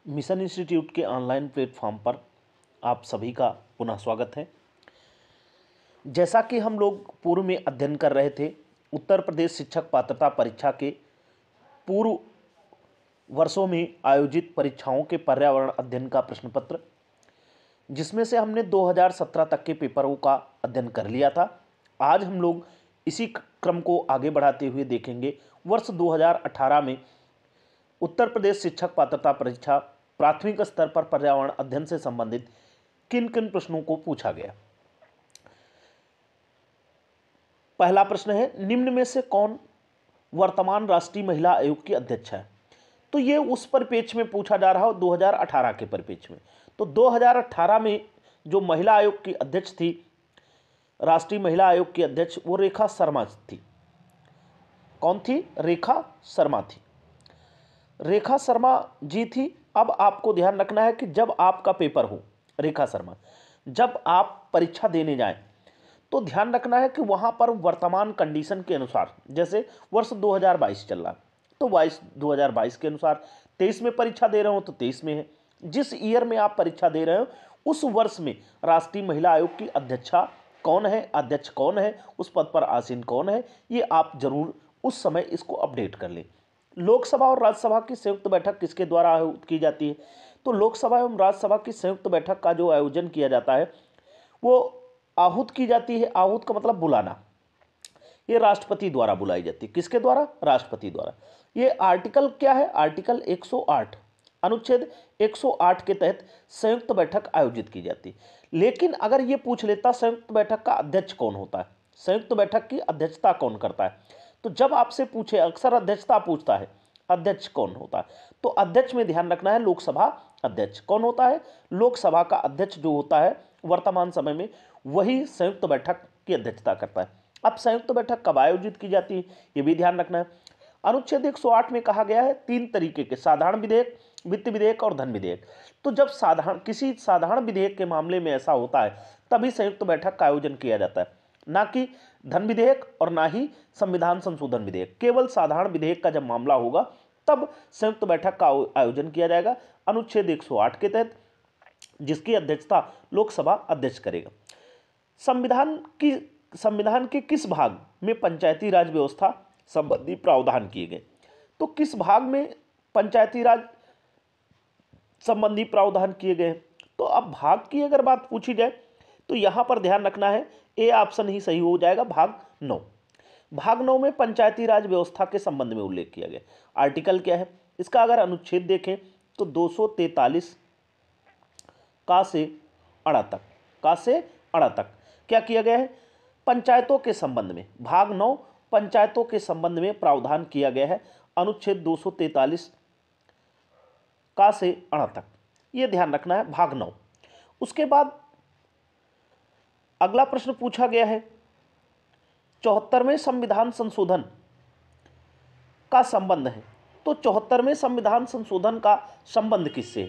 Mission institute के online platform पर आप सभी का पुनः स्वागत है। जैसा कि हम लोग पूर्व में अध्ययन कर रहे थे उत्तर प्रदेश शिक्षक पात्रता परीक्षा के पूर्व वर्षों में आयोजित परीक्षाओं के पर्यावरण अध्ययन का प्रश्न पत्र, जिसमें से हमने 2017 तक के पेपरों का अध्ययन कर लिया था। आज हम लोग इसी क्रम को आगे बढ़ाते हुए देखेंगे वर्ष 2018 में उत्तर प्रदेश शिक्षक पात्रता परीक्षा प्राथमिक स्तर पर पर्यावरण अध्ययन से संबंधित किन किन प्रश्नों को पूछा गया। पहला प्रश्न है, निम्न में से कौन वर्तमान राष्ट्रीय महिला आयोग की अध्यक्ष है? तो ये उस परिप्रेक्ष्य में पूछा जा रहा हो 2018 के परिप्रेक्ष्य में। तो 2018 में जो महिला आयोग की अध्यक्ष थी, राष्ट्रीय महिला आयोग की अध्यक्ष, वो रेखा शर्मा थी। कौन थी? रेखा शर्मा थी। रेखा शर्मा जी थी। अब आपको ध्यान रखना है कि जब आपका पेपर हो, रेखा शर्मा, जब आप परीक्षा देने जाएं तो ध्यान रखना है कि वहां पर वर्तमान कंडीशन के अनुसार, जैसे वर्ष 2022 चल रहा है तो 2022 के अनुसार 23 में परीक्षा दे रहे हो तो 23 में है। जिस ईयर में आप परीक्षा दे रहे हो उस वर्ष में राष्ट्रीय महिला आयोग की अध्यक्षा कौन है, अध्यक्ष कौन है, उस पद पर आसीन कौन है, ये आप जरूर उस समय इसको अपडेट कर लें। लोकसभा और राज्यसभा की संयुक्त बैठक किसके द्वारा आयोजित की जाती है? तो लोकसभा एवं राज्यसभा की संयुक्त बैठक का जो आयोजन किया जाता है वो आहूत की जाती है। आहूत का मतलब बुलाना। ये राष्ट्रपति द्वारा बुलाई जाती है। किसके द्वारा? राष्ट्रपति द्वारा। ये आर्टिकल क्या है? आर्टिकल 108, अनुच्छेद 108 के तहत संयुक्त बैठक आयोजित की जाती है। लेकिन अगर ये पूछ लेता संयुक्त बैठक का अध्यक्ष कौन होता है, संयुक्त बैठक की अध्यक्षता कौन करता है, तो जब आपसे पूछे, अक्सर अध्यक्षता पूछता है, अध्यक्ष कौन होता है, तो अध्यक्ष में ध्यान रखना है लोकसभा अध्यक्ष। कौन होता है? लोकसभा का अध्यक्ष जो होता है वर्तमान समय में, वही संयुक्त बैठक की अध्यक्षता करता है। अब संयुक्त बैठक कब आयोजित की जाती है ये भी ध्यान रखना है। अनुच्छेद 108 में कहा गया है 3 तरीके के, साधारण विधेयक, वित्त विधेयक और धन विधेयक। तो जब किसी साधारण विधेयक के मामले में ऐसा होता है तभी संयुक्त बैठक का आयोजन किया जाता है, ना कि धन विधेयक और ना ही संविधान संशोधन विधेयक। केवल साधारण विधेयक का जब मामला होगा तब संयुक्त बैठक का आयोजन किया जाएगा अनुच्छेद 108 के तहत, जिसकी अध्यक्षता लोकसभा अध्यक्ष करेगा। संविधान के किस भाग में पंचायती राज व्यवस्था संबंधी प्रावधान किए गए? तो किस भाग में पंचायती राज संबंधी प्रावधान किए गए? तो अब भाग की अगर बात पूछी जाए तो यहां पर ध्यान रखना है, ए ऑप्शन ही सही हो जाएगा, भाग 9। भाग 9 में पंचायती राज व्यवस्था के संबंध में उल्लेख किया गया। आर्टिकल क्या है इसका? अगर अनुच्छेद देखें तो 243 का से अड़ा तक, का से अड़ा तक क्या किया गया है? पंचायतों के संबंध में, भाग 9 पंचायतों के संबंध में प्रावधान किया गया है अनुच्छेद 243 का से अड़ा तक। यह ध्यान रखना है, भाग 9। उसके बाद अगला प्रश्न पूछा गया है 74वें संविधान संशोधन का संबंध है। तो 74वें संविधान संशोधन का संबंध किससे है?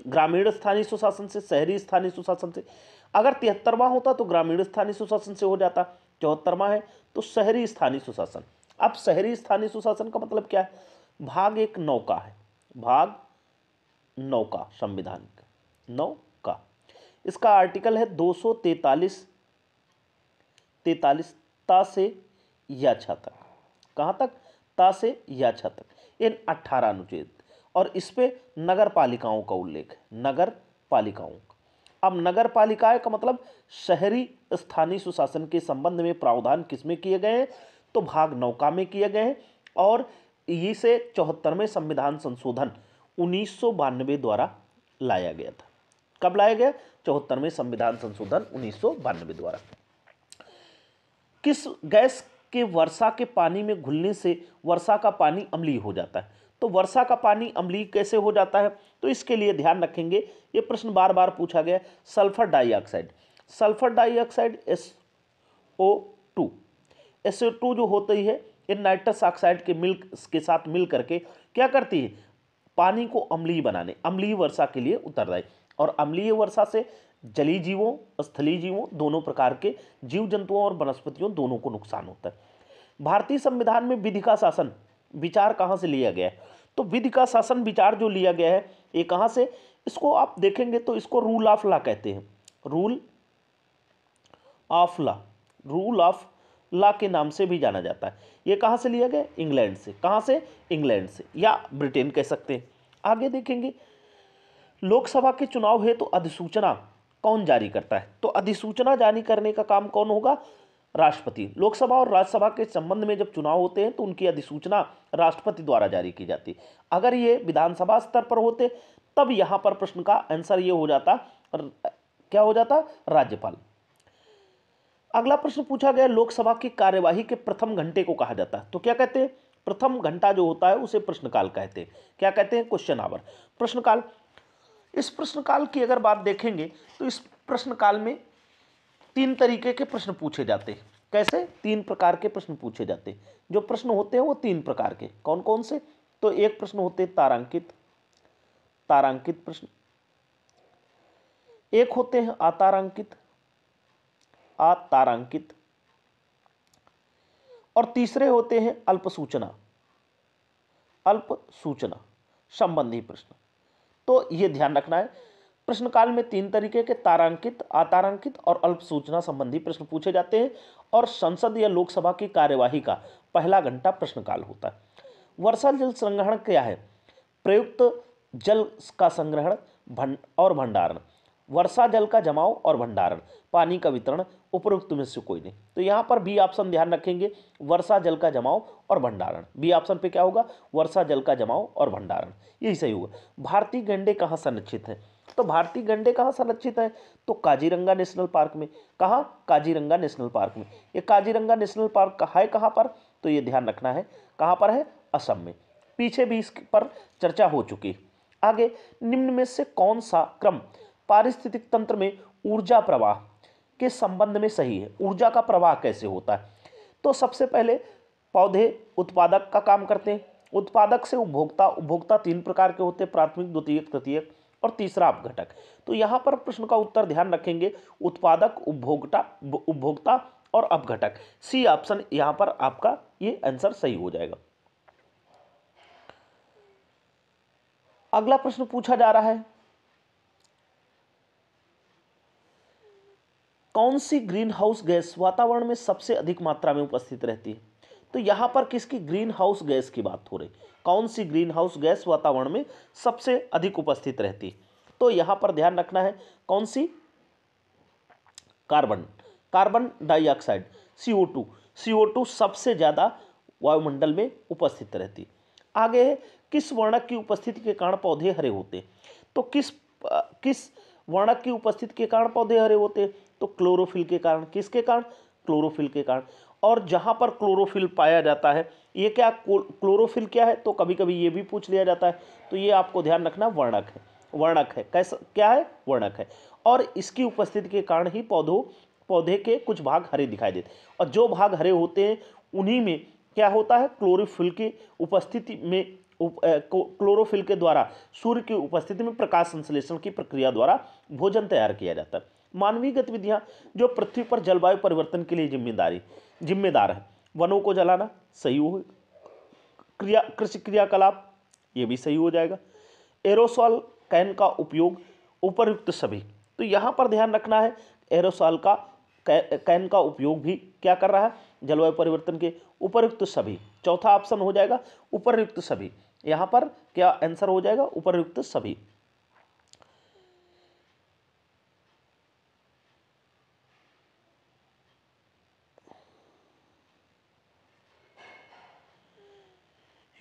ग्रामीण स्थानीय सुशासन से, शहरी स्थानीय सुशासन से। अगर 73वां होता तो ग्रामीण स्थानीय सुशासन से हो जाता, 74वां है तो शहरी स्थानीय सुशासन। अब शहरी स्थानीय सुशासन का मतलब क्या है? भाग 1 9 का है, भाग 9 का, संविधान 9 का। इसका आर्टिकल है 243 ता से या छ तक। कहाँ तक? ता से या छ तक, इन 18 अनुच्छेद। और इस पे नगर पालिकाओं का उल्लेख है, नगर पालिकाओं का। अब नगर पालिकाएं का मतलब शहरी स्थानीय सुशासन के संबंध में प्रावधान किसमें किए गए हैं? तो भाग 9 का में किए गए हैं। और इसे 74वें संविधान संशोधन 1992 द्वारा लाया गया था। कब लाया गया? 74वें संविधान संशोधन 1992 द्वारा। किस गैस के वर्षा के पानी में घुलने से वर्षा का पानी अम्लीय हो जाता है? तो वर्षा का पानी अम्लीय कैसे हो जाता है? तो इसके लिए ध्यान रखेंगे, ये प्रश्न बार बार पूछा गया। Sulphur dioxide, sulphur dioxide SO2, SO2 जो होती है ये नाइट्रस ऑक्साइड के साथ मिल करके क्या करती है? पानी को अम्लीय बनाने, अम्लीय वर्षा के लिए उत्तरदायी। और अम्लीय वर्षा से जलीय जीवों, स्थलीय जीवों, दोनों प्रकार के जीव जंतुओं और वनस्पतियों दोनों को नुकसान होता है। भारतीय संविधान में विधि का शासन विचार कहाँ से लिया गया है? तो विधि का शासन विचार जो लिया गया है ये कहाँ से, इसको आप देखेंगे तो इसको रूल ऑफ लॉ कहते हैं, rule of law, rule of law के नाम से भी जाना जाता है। ये कहाँ से लिया गया, इंग्लैंड से। कहाँ से, इंग्लैंड से या ब्रिटेन कह सकते हैं। आगे देखेंगे लोकसभा के चुनाव हेतु तो अधिसूचना कौन जारी करता है, तो अधिसूचना जारी करने का काम कौन होगा, राष्ट्रपति। लोकसभा और राज्यसभा के संबंध में जब चुनाव होते हैं तो उनकी अधिसूचना राष्ट्रपति द्वारा जारी की जाती है। अगर ये विधानसभा स्तर पर होते तब यहाँ पर प्रश्न का आंसर ये हो जाता, क्या हो जाता, राज्यपाल। अगला प्रश्न पूछा गया लोकसभा की कार्यवाही के प्रथम घंटे को कहा जाता है, तो क्या कहते हैं, प्रथम घंटा जो होता है उसे प्रश्नकाल कहते हैं। क्या कहते हैं, क्वेश्चन आवर, प्रश्नकाल। इस प्रश्नकाल की अगर बात देखेंगे तो इस प्रश्नकाल में 3 तरीके के प्रश्न पूछे जाते हैं। कैसे, 3 प्रकार के प्रश्न पूछे जाते हैं। जो प्रश्न होते हैं वो 3 प्रकार के, कौन कौन से, तो एक प्रश्न होते हैं तारांकित, तारांकित प्रश्न, एक होते हैं अतारांकित, अतारांकित, और तीसरे होते हैं अल्प सूचना, अल्प सूचना संबंधी प्रश्न। तो ये ध्यान रखना है, प्रश्नकाल में 3 तरीके के तारांकित, अतारांकित और अल्प सूचना संबंधी प्रश्न पूछे जाते हैं और संसद या लोकसभा की कार्यवाही का पहला घंटा प्रश्नकाल होता है। वर्षा जल संग्रहण क्या है, प्रयुक्त जल का संग्रहण और भंडारण, वर्षा जल का जमाव और भंडारण, पानी का वितरण, उपरोक्त में से कोई नहीं। तो यहाँ पर बी ऑप्शन ध्यान रखेंगे, वर्षा जल का जमाव और भंडारण। बी ऑप्शन पे क्या होगा, वर्षा जल का जमाव और भंडारण, यही सही होगा। भारतीय गैंडे कहाँ संरक्षित हैं, तो भारतीय गैंडे कहाँ संरक्षित हैं, तो काजीरंगा नेशनल पार्क में। कहाँ, काजीरंगा नेशनल पार्क में। ये काजीरंगा नेशनल पार्क है कहाँ पर, तो ये ध्यान रखना है कहाँ पर है, असम में। पीछे भी इस पर चर्चा हो चुकी है। आगे, निम्न में से कौन सा क्रम पारिस्थितिक तंत्र में ऊर्जा प्रवाह के संबंध में सही है, ऊर्जा का प्रवाह कैसे होता है, तो सबसे पहले पौधे उत्पादक का काम करते हैं, उत्पादक से उपभोक्ता, उपभोक्ता 3 प्रकार के होते हैं, प्राथमिक, द्वितीयक, तृतीयक और तीसरा अपघटक। तो यहाँ पर प्रश्न का उत्तर ध्यान रखेंगे, उत्पादक, उपभोक्ता और अपघटक। सी ऑप्शन यहाँ पर आपका ये आंसर सही हो जाएगा। अगला प्रश्न पूछा जा रहा है, कौन सी ग्रीन हाउस गैस वातावरण में सबसे अधिक मात्रा में उपस्थित रहती है, तो यहां पर किसकी ग्रीन हाउस गैस की बात हो रही, कौन सी ग्रीन हाउस गैस वातावरण में सबसे अधिक उपस्थित रहती है, तो यहां पर ध्यान रखना है कौन सी, carbon, carbon dioxide, CO2, CO2 सबसे ज्यादा वायुमंडल में उपस्थित रहती है। आगे है, किस वर्णक की उपस्थिति के कारण पौधे हरे होते हैं, तो किस वर्णक की उपस्थिति के कारण पौधे हरे होते हैं, तो क्लोरोफिल के कारण। किसके कारण, क्लोरोफिल के कारण। और जहां पर क्लोरोफिल पाया जाता है, ये क्या, क्लोरोफिल क्या है, तो कभी कभी ये भी पूछ लिया जाता है, तो ये आपको ध्यान रखना, वर्णक है, वर्णक है। कैसा, क्या है, वर्णक है। और इसकी उपस्थिति के कारण ही पौधे के कुछ भाग हरे दिखाई देते हैं, और जो भाग हरे होते हैं उन्हीं में क्या होता है, क्लोरोफिल की उपस्थिति में, क्लोरोफिल के द्वारा सूर्य की उपस्थिति में प्रकाश संश्लेषण की प्रक्रिया द्वारा भोजन तैयार किया जाता है। मानवीय गतिविधियां जो पृथ्वी पर जलवायु परिवर्तन के लिए जिम्मेदार है, वनों को जलाना सही हो, कृषि क्रियाकलाप ये भी सही हो जाएगा। एरोसॉल कैन का उपयोग, उपयुक्त सभी। तो यहाँ पर ध्यान रखना है, एरोसॉल का कैन का उपयोग भी क्या कर रहा है, जलवायु परिवर्तन के, उपयुक्त सभी। चौथा ऑप्शन हो जाएगा उपयुक्त सभी। यहाँ पर क्या आंसर हो जाएगा, उपयुक्त सभी।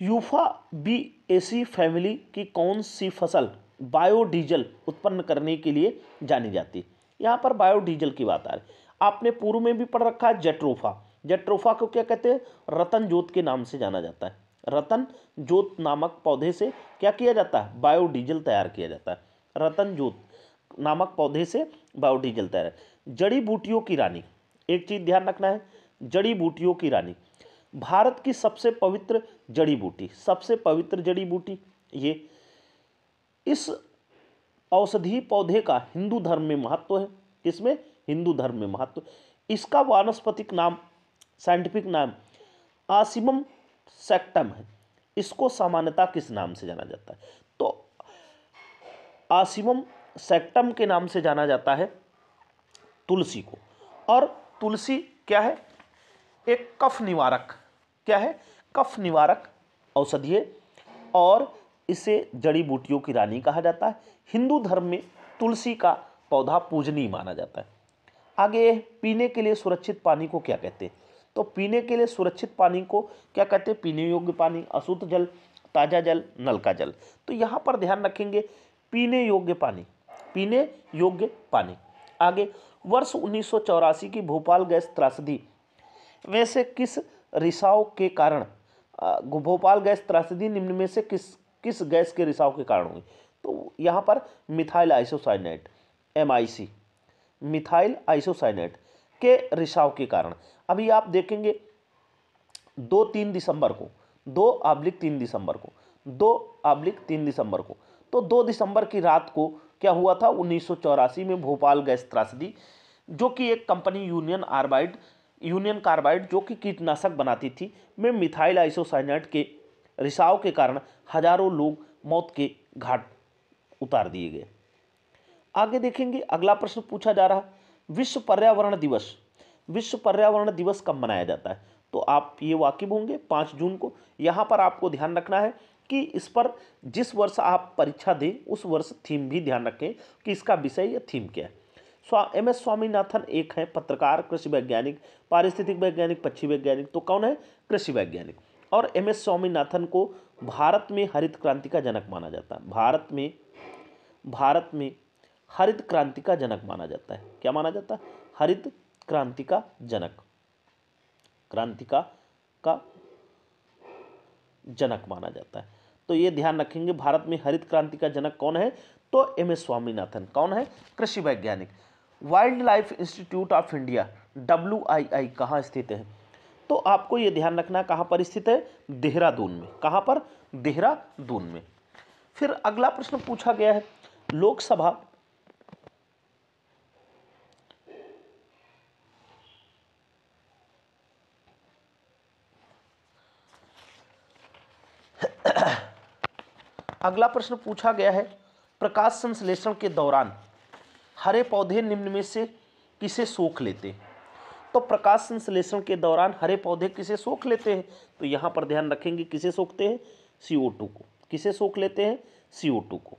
यूफाबिएसी फैमिली की कौन सी फसल बायोडीजल उत्पन्न करने के लिए जानी जाती है, यहाँ पर बायोडीजल की बात आ रही है। आपने पूर्व में भी पढ़ रखा है जेट्रोफा, जेट्रोफा को क्या कहते हैं, रतन जोत के नाम से जाना जाता है। रतन जोत नामक पौधे से क्या किया जाता है, बायोडीजल तैयार किया जाता है। रतन जोत नामक पौधे से बायोडीजल तैयार। जड़ी बूटियों की रानी, एक चीज ध्यान रखना है, जड़ी बूटियों की रानी, भारत की सबसे पवित्र जड़ी बूटी, सबसे पवित्र जड़ी बूटी ये, इस औषधि पौधे का हिंदू धर्म में महत्व है। किसमें, हिंदू धर्म में महत्व। इसका वानस्पतिक नाम, साइंटिफिक नाम आसिमम सेक्टम है। इसको सामान्यतः किस नाम से जाना जाता है? तो आसिमम सेक्टम के नाम से जाना जाता है तुलसी को। और तुलसी क्या है? एक कफ निवारक, क्या है? कफ निवारक औषधि है और इसे जड़ी बूटियों की रानी कहा जाता है। हिंदू धर्म में तुलसी का पौधा पूजनीय माना जाता है। आगे, पीने के लिए सुरक्षित पानी को क्या कहते हैं? तो पीने के लिए सुरक्षित पानी को क्या कहते हैं? पीने योग्य पानी, अशुद्ध जल, ताज़ा जल, नल का जल। तो यहाँ पर ध्यान रखेंगे पीने योग्य पानी, पीने योग्य पानी। आगे, वर्ष 1984 की भोपाल गैस त्रासदी में से किस रिसाव के कारण भोपाल गैस त्रासदी निम्न में से किस गैस के रिसाव के कारण हुई? तो यहाँ पर methyl isocyanate, MIC, methyl isocyanate के रिसाव के कारण। अभी आप देखेंगे 2-3 दिसंबर को, 2/3 दिसंबर को, 2/3 दिसंबर को, तो 2 दिसंबर की रात को क्या हुआ था? 1984 में भोपाल गैस त्रासदी, जो कि एक कंपनी यूनियन कार्बाइड जो कि कीटनाशक बनाती थी, में मिथाइल आइसोसाइनेट के रिसाव के कारण हजारों लोग मौत के घाट उतार दिए गए। आगे देखेंगे, अगला प्रश्न पूछा जा रहा, विश्व पर्यावरण दिवस, विश्व पर्यावरण दिवस कब मनाया जाता है? तो आप ये वाकिफ होंगे 5 जून को। यहाँ पर आपको ध्यान रखना है कि इस पर जिस वर्ष आप परीक्षा दें उस वर्ष थीम भी ध्यान रखें कि इसका विषय या थीम क्या है। MS स्वामीनाथन एक है पत्रकार, कृषि वैज्ञानिक, पारिस्थितिक वैज्ञानिक, पक्षी वैज्ञानिक। तो कौन है? कृषि वैज्ञानिक। और MS स्वामीनाथन को भारत में हरित क्रांति का जनक माना जाता है। भारत में हरित क्रांति का जनक माना जाता है। क्या माना जाता है? हरित क्रांति का जनक, का जनक माना जाता है। तो ये ध्यान रखेंगे, भारत में हरित क्रांति का जनक कौन है? तो MS स्वामीनाथन। कौन है? कृषि वैज्ञानिक। Wild life institute of India, WII, कहाँ स्थित है? तो आपको ये ध्यान रखना कहाँ पर स्थित है? देहरादून में। कहाँ पर? देहरादून में। फिर अगला प्रश्न पूछा गया है, लोकसभा अगला प्रश्न पूछा गया है, प्रकाश संश्लेषण के दौरान हरे पौधे निम्न में से किसे सोख लेते हैं? तो प्रकाश संश्लेषण के दौरान हरे पौधे किसे सोख लेते हैं? तो यहाँ पर ध्यान रखेंगे किसे सोखते हैं? CO2 को। किसे सोख लेते हैं? CO2 को।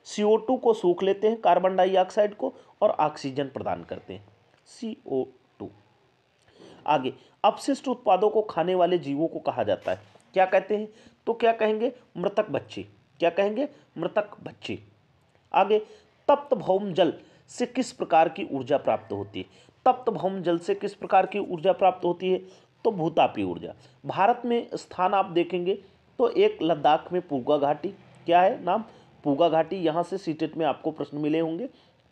CO2 को सोख लेते हैं, कार्बन डाइऑक्साइड को, और ऑक्सीजन प्रदान करते हैं, CO2। आगे, अपशिष्ट उत्पादों को खाने वाले जीवों को कहा जाता है, क्या कहते हैं? तो क्या कहेंगे? मृतक बच्चे। क्या कहेंगे? मृतक बच्चे। आगे, तप्त भौम जल से किस प्रकार की ऊर्जा प्राप्त होती है? तप्त भौम जल से किस प्रकार की ऊर्जा प्राप्त होती है? तो भूतापीय ऊर्जा। भारत में स्थान आप देखेंगे तो एक लद्दाख में पूगा घाटी, क्या है नाम? पूगा घाटी। यहाँ से सीटेट में आपको प्रश्न मिले होंगे,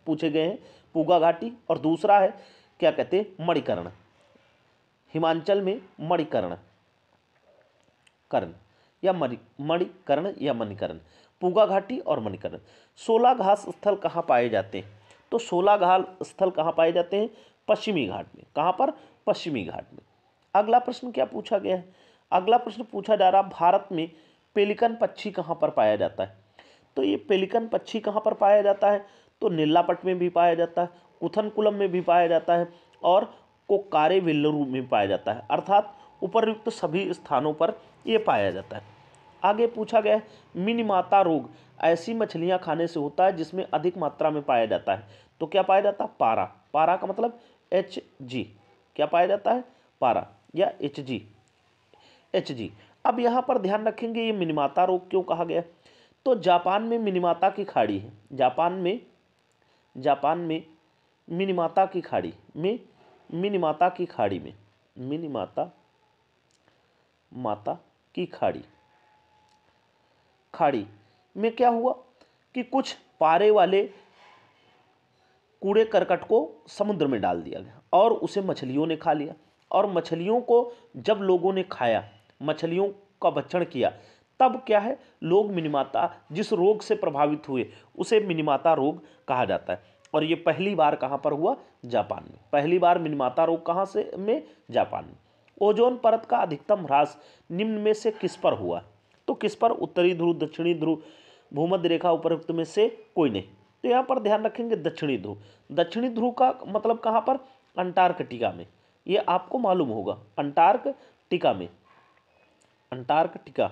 पूछे गए हैं, पूगा घाटी। और दूसरा है क्या कहते हैं? मणिकर्ण, हिमाचल में मणिकर्ण या मणिकर्ण या मणिकर्ण, पूगा घाटी और मणिकर्ण। 16 घास स्थल कहाँ पाए जाते हैं? तो 16 घास स्थल कहाँ पाए जाते हैं? पश्चिमी घाट में। कहाँ पर? पश्चिमी घाट में। अगला प्रश्न क्या पूछा गया है? अगला प्रश्न पूछा जा रहा, भारत में पेलिकन पक्षी कहाँ पर पाया जाता है? तो ये पेलिकन पक्षी कहाँ पर पाया जाता है? तो नीलापट में भी पाया जाता है, कुथनकुलम में भी पाया जाता है, और कोक्कारे वेल्लुरु में पाया जाता है। अर्थात उपरयुक्त सभी स्थानों पर ये पाया जाता है। आगे पूछा गया है, मिनीमाता रोग ऐसी मछलियां खाने से होता है जिसमें अधिक मात्रा में पाया जाता है। तो क्या पाया जाता है? पारा। पारा का मतलब HG। क्या पाया जाता है? पारा या HG। अब यहाँ पर ध्यान रखेंगे ये मिनीमाता रोग क्यों कहा गया? तो जापान में मिनीमाता की खाड़ी है, जापान में मिनीमाता की खाड़ी में, मिनीमाता की खाड़ी में क्या हुआ कि कुछ पारे वाले कूड़े करकट को समुद्र में डाल दिया गया और उसे मछलियों ने खा लिया। और मछलियों को जब लोगों ने खाया, मछलियों का भक्षण किया, तब क्या है, लोग मिनीमाता, जिस रोग से प्रभावित हुए उसे मिनीमाता रोग कहा जाता है। और ये पहली बार कहाँ पर हुआ? जापान में। पहली बार मिनीमाता रोग कहाँ से में? जापान में। ओजोन परत का अधिकतम ह्रास निम्न में से किस पर हुआ? तो किस पर? उत्तरी ध्रुव, दक्षिणी ध्रुव, भूमध्य रेखा, उपरोक्त में से कोई नहीं। तो यहाँ पर ध्यान रखेंगे दक्षिणी ध्रुव। दक्षिणी ध्रुव का मतलब कहाँ पर? अंटार्कटिका में। ये आपको मालूम होगा, अंटार्कटिका में। अंटार्कटिका,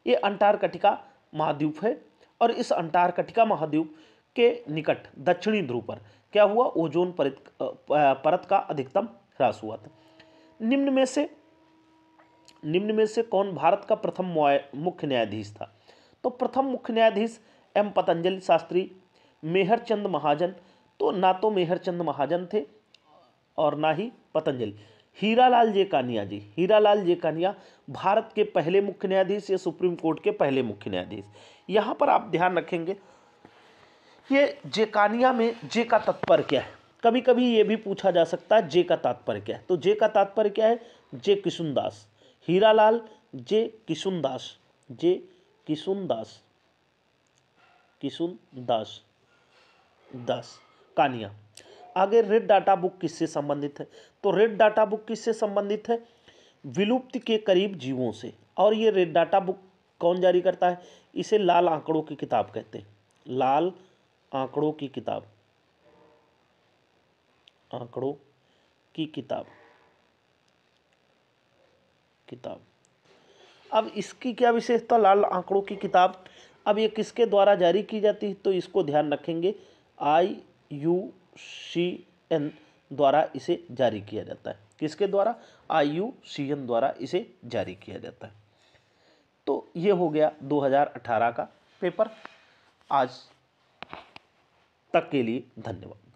ये अंटार्कटिका महाद्वीप है और इस अंटार्कटिका महाद्वीप के निकट दक्षिणी ध्रुव पर क्या हुआ? ओजोन परत का अधिकतम ह्रास हुआ था। निम्न में से कौन भारत का प्रथम मुख्य न्यायाधीश था? तो प्रथम मुख्य न्यायाधीश एम पतंजलि शास्त्री, मेहरचंद महाजन। तो ना तो मेहरचंद महाजन थे और ना ही पतंजलि। हीरालाल जे कानिया जी, हीरालाल जे कानिया भारत के पहले मुख्य न्यायाधीश या सुप्रीम कोर्ट के पहले मुख्य न्यायाधीश। यहाँ पर आप ध्यान रखेंगे, ये जे कानिया में जे का तात्पर्य क्या है? कभी कभी ये भी पूछा जा सकता है जे का तात्पर्य क्या है। तो जे का तात्पर्य क्या है? जे किशुनदास, हीरालाल जे किशुनदास, जे किशुनदास, किशुनदास दास कानिया। आगे रेड डाटा बुक किससे संबंधित है? तो रेड डाटा बुक किससे संबंधित है? विलुप्ति के करीब जीवों से। और ये रेड डाटा बुक कौन जारी करता है? इसे लाल आंकड़ों की किताब कहते हैं। लाल आंकड़ों की किताब, आंकड़ों की किताब। अब इसकी क्या विशेषता? लाल आंकड़ों की किताब। अब ये किसके द्वारा जारी की जाती है? तो इसको ध्यान रखेंगे, IUCN द्वारा इसे जारी किया जाता है। किसके द्वारा? IUCN द्वारा इसे जारी किया जाता है। तो ये हो गया 2018 का पेपर। आज तक के लिए धन्यवाद।